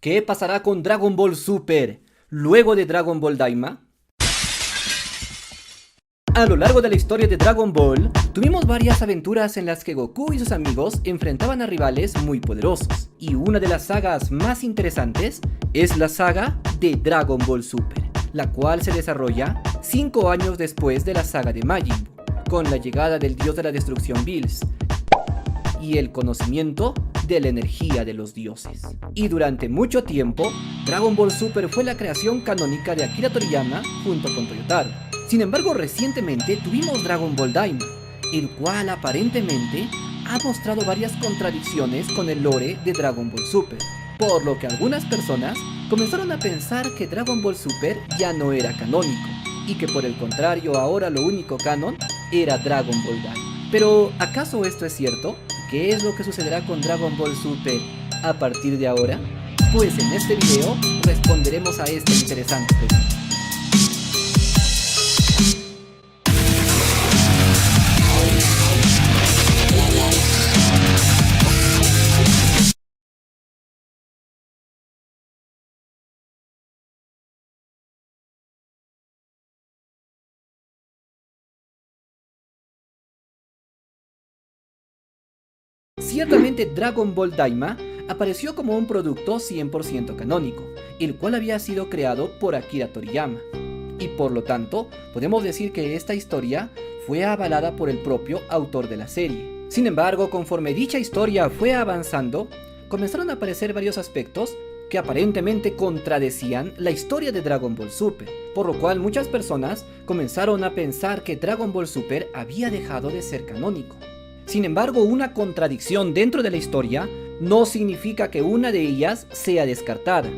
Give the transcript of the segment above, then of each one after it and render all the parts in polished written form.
¿Qué pasará con Dragon Ball Super luego de Dragon Ball Daima? A lo largo de la historia de Dragon Ball, tuvimos varias aventuras en las que Goku y sus amigos enfrentaban a rivales muy poderosos. Y una de las sagas más interesantes es la saga de Dragon Ball Super, la cual se desarrolla 5 años después de la saga de Majin Buu, con la llegada del dios de la destrucción Bills y el conocimiento de la energía de los dioses. Y durante mucho tiempo, Dragon Ball Super fue la creación canónica de Akira Toriyama junto con Toyotaro. Sin embargo, recientemente tuvimos Dragon Ball Daima, el cual aparentemente ha mostrado varias contradicciones con el lore de Dragon Ball Super, por lo que algunas personas comenzaron a pensar que Dragon Ball Super ya no era canónico, y que por el contrario ahora lo único canon era Dragon Ball Daima. Pero, ¿acaso esto es cierto? ¿Qué es lo que sucederá con Dragon Ball Super a partir de ahora? Pues en este video responderemos a esta interesante pregunta. Ciertamente Dragon Ball Daima apareció como un producto 100% canónico, el cual había sido creado por Akira Toriyama, y por lo tanto podemos decir que esta historia fue avalada por el propio autor de la serie. Sin embargo, conforme dicha historia fue avanzando, comenzaron a aparecer varios aspectos que aparentemente contradecían la historia de Dragon Ball Super, por lo cual muchas personas comenzaron a pensar que Dragon Ball Super había dejado de ser canónico. Sin embargo, una contradicción dentro de la historia no significa que una de ellas sea descartada,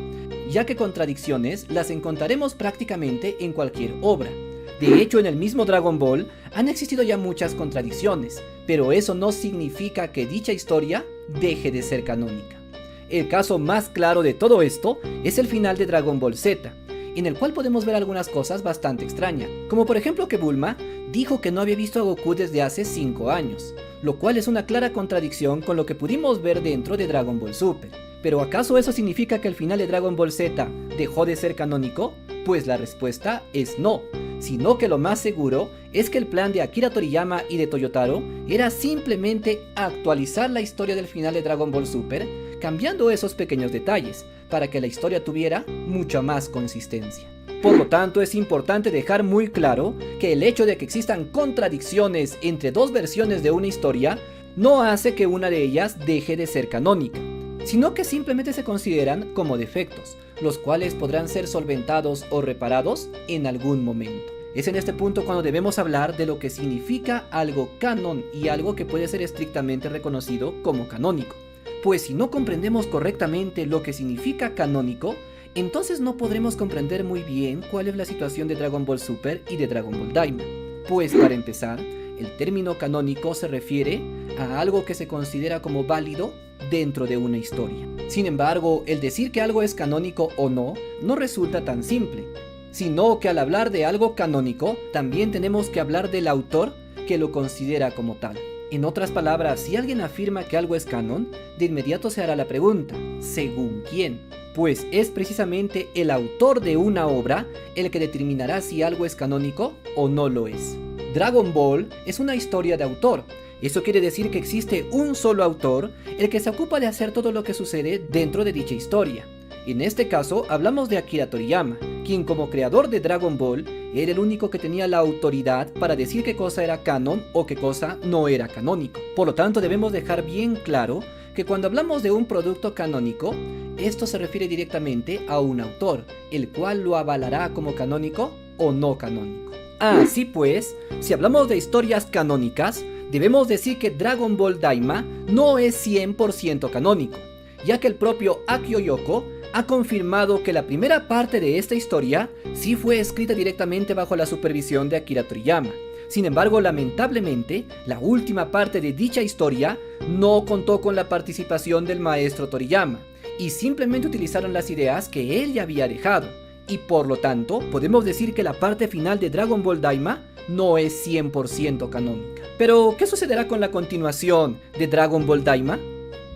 ya que contradicciones las encontraremos prácticamente en cualquier obra. De hecho, en el mismo Dragon Ball han existido ya muchas contradicciones, pero eso no significa que dicha historia deje de ser canónica. El caso más claro de todo esto es el final de Dragon Ball Z, en el cual podemos ver algunas cosas bastante extrañas, como por ejemplo que Bulma dijo que no había visto a Goku desde hace 5 años, lo cual es una clara contradicción con lo que pudimos ver dentro de Dragon Ball Super. ¿Pero acaso eso significa que el final de Dragon Ball Z dejó de ser canónico? Pues la respuesta es no, sino que lo más seguro es que el plan de Akira Toriyama y de Toyotaro era simplemente actualizar la historia del final de Dragon Ball Super, cambiando esos pequeños detalles, para que la historia tuviera mucha más consistencia. Por lo tanto, es importante dejar muy claro que el hecho de que existan contradicciones entre dos versiones de una historia no hace que una de ellas deje de ser canónica, sino que simplemente se consideran como defectos, los cuales podrán ser solventados o reparados en algún momento. Es en este punto cuando debemos hablar de lo que significa algo canon y algo que puede ser estrictamente reconocido como canónico. Pues si no comprendemos correctamente lo que significa canónico, entonces no podremos comprender muy bien cuál es la situación de Dragon Ball Super y de Dragon Ball Daima. Pues para empezar, el término canónico se refiere a algo que se considera como válido dentro de una historia. Sin embargo, el decir que algo es canónico o no resulta tan simple, sino que al hablar de algo canónico, también tenemos que hablar del autor que lo considera como tal. En otras palabras, si alguien afirma que algo es canon, de inmediato se hará la pregunta, ¿según quién? Pues es precisamente el autor de una obra el que determinará si algo es canónico o no lo es. Dragon Ball es una historia de autor. Eso quiere decir que existe un solo autor, el que se ocupa de hacer todo lo que sucede dentro de dicha historia. En este caso hablamos de Akira Toriyama, quien como creador de Dragon Ball era el único que tenía la autoridad para decir qué cosa era canon o qué cosa no era canónico. Por lo tanto, debemos dejar bien claro que cuando hablamos de un producto canónico, esto se refiere directamente a un autor, el cual lo avalará como canónico o no canónico. Así pues, si hablamos de historias canónicas, debemos decir que Dragon Ball Daima no es 100% canónico, ya que el propio Akio Yoko ha confirmado que la primera parte de esta historia sí fue escrita directamente bajo la supervisión de Akira Toriyama. Sin embargo, lamentablemente, la última parte de dicha historia no contó con la participación del maestro Toriyama, y simplemente utilizaron las ideas que él ya había dejado, y por lo tanto, podemos decir que la parte final de Dragon Ball Daima no es 100% canónica. Pero, ¿qué sucederá con la continuación de Dragon Ball Daima?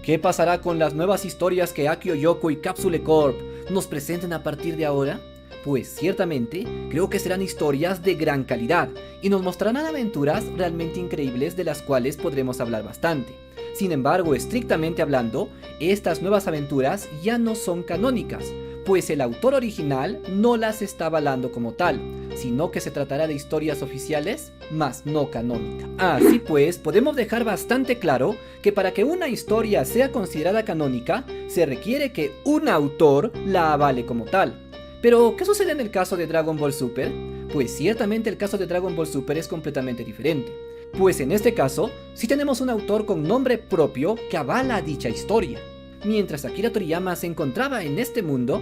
¿Qué pasará con las nuevas historias que Akio Yoko y Capsule Corp nos presenten a partir de ahora? Pues ciertamente creo que serán historias de gran calidad y nos mostrarán aventuras realmente increíbles de las cuales podremos hablar bastante. Sin embargo, estrictamente hablando, estas nuevas aventuras ya no son canónicas, pues el autor original no las está avalando como tal, sino que se tratará de historias oficiales, más no canónicas. Así pues, podemos dejar bastante claro que para que una historia sea considerada canónica, se requiere que un autor la avale como tal. Pero, ¿qué sucede en el caso de Dragon Ball Super? Pues ciertamente el caso de Dragon Ball Super es completamente diferente. Pues en este caso, sí tenemos un autor con nombre propio que avala dicha historia. Mientras Akira Toriyama se encontraba en este mundo,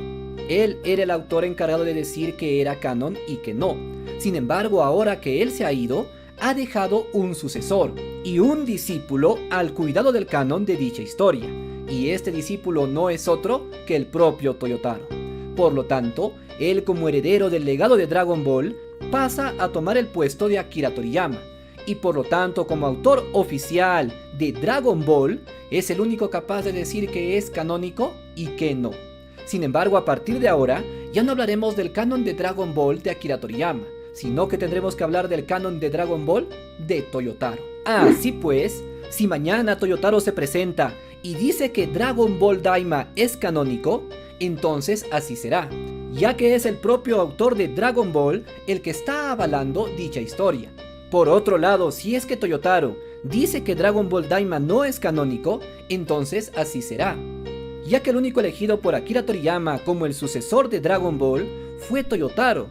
él era el autor encargado de decir que era canon y que no. Sin embargo, ahora que él se ha ido, ha dejado un sucesor y un discípulo al cuidado del canon de dicha historia. Y este discípulo no es otro que el propio Toyotaro. Por lo tanto, él como heredero del legado de Dragon Ball, pasa a tomar el puesto de Akira Toriyama. Y por lo tanto, como autor oficial de Dragon Ball, es el único capaz de decir que es canónico y que no. Sin embargo, a partir de ahora, ya no hablaremos del canon de Dragon Ball de Akira Toriyama, sino que tendremos que hablar del canon de Dragon Ball de Toyotaro. Así pues, si mañana Toyotaro se presenta y dice que Dragon Ball Daima es canónico, entonces así será, ya que es el propio autor de Dragon Ball el que está avalando dicha historia. Por otro lado, si es que Toyotaro dice que Dragon Ball Daima no es canónico, entonces así será, ya que el único elegido por Akira Toriyama como el sucesor de Dragon Ball fue Toyotaro,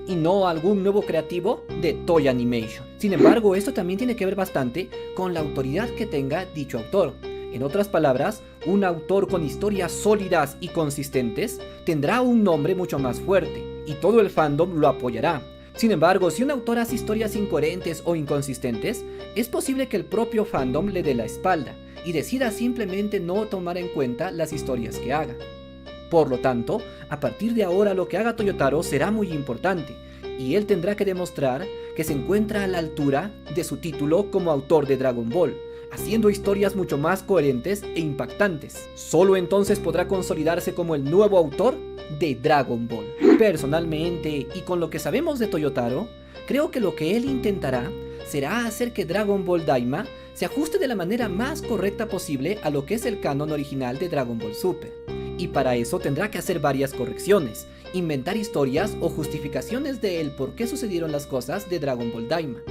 y no algún nuevo creativo de Toei Animation. Sin embargo, esto también tiene que ver bastante con la autoridad que tenga dicho autor. En otras palabras, un autor con historias sólidas y consistentes tendrá un nombre mucho más fuerte, y todo el fandom lo apoyará. Sin embargo, si un autor hace historias incoherentes o inconsistentes, es posible que el propio fandom le dé la espalda y decida simplemente no tomar en cuenta las historias que haga. Por lo tanto, a partir de ahora lo que haga Toyotaro será muy importante, y él tendrá que demostrar que se encuentra a la altura de su título como autor de Dragon Ball, haciendo historias mucho más coherentes e impactantes. Solo entonces podrá consolidarse como el nuevo autor de Dragon Ball. Personalmente, y con lo que sabemos de Toyotaro, creo que lo que él intentará será hacer que Dragon Ball Daima se ajuste de la manera más correcta posible a lo que es el canon original de Dragon Ball Super. Y para eso tendrá que hacer varias correcciones, inventar historias o justificaciones de el por qué sucedieron las cosas de Dragon Ball Daima.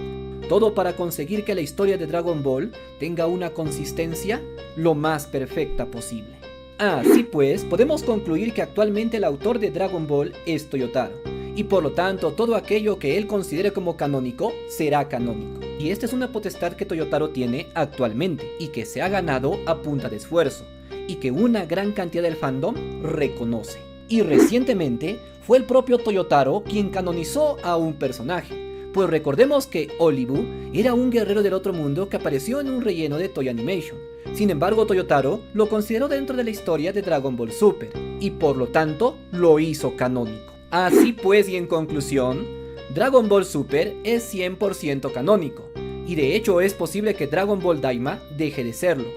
Todo para conseguir que la historia de Dragon Ball tenga una consistencia lo más perfecta posible. Así pues, podemos concluir que actualmente el autor de Dragon Ball es Toyotaro, y por lo tanto todo aquello que él considere como canónico será canónico. Y esta es una potestad que Toyotaro tiene actualmente, y que se ha ganado a punta de esfuerzo, y que una gran cantidad del fandom reconoce. Y recientemente fue el propio Toyotaro quien canonizó a un personaje, pues recordemos que Olibu era un guerrero del otro mundo que apareció en un relleno de Toei Animation. Sin embargo, Toyotaro lo consideró dentro de la historia de Dragon Ball Super, y por lo tanto lo hizo canónico. Así pues, y en conclusión, Dragon Ball Super es 100% canónico, y de hecho es posible que Dragon Ball Daima deje de serlo,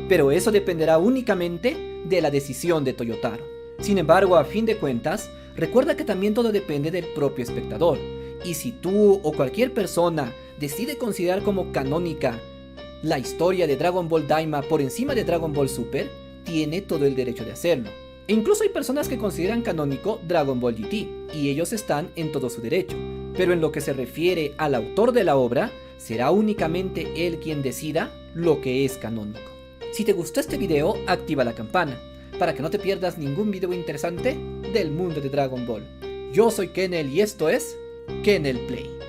pero eso dependerá únicamente de la decisión de Toyotaro. Sin embargo, a fin de cuentas, recuerda que también todo depende del propio espectador, y si tú o cualquier persona decide considerar como canónica la historia de Dragon Ball Daima por encima de Dragon Ball Super, tiene todo el derecho de hacerlo. E incluso hay personas que consideran canónico Dragon Ball GT, y ellos están en todo su derecho. Pero en lo que se refiere al autor de la obra, será únicamente él quien decida lo que es canónico. Si te gustó este video, activa la campana, para que no te pierdas ningún video interesante del mundo de Dragon Ball. Yo soy Kennel y esto es Kennel Play.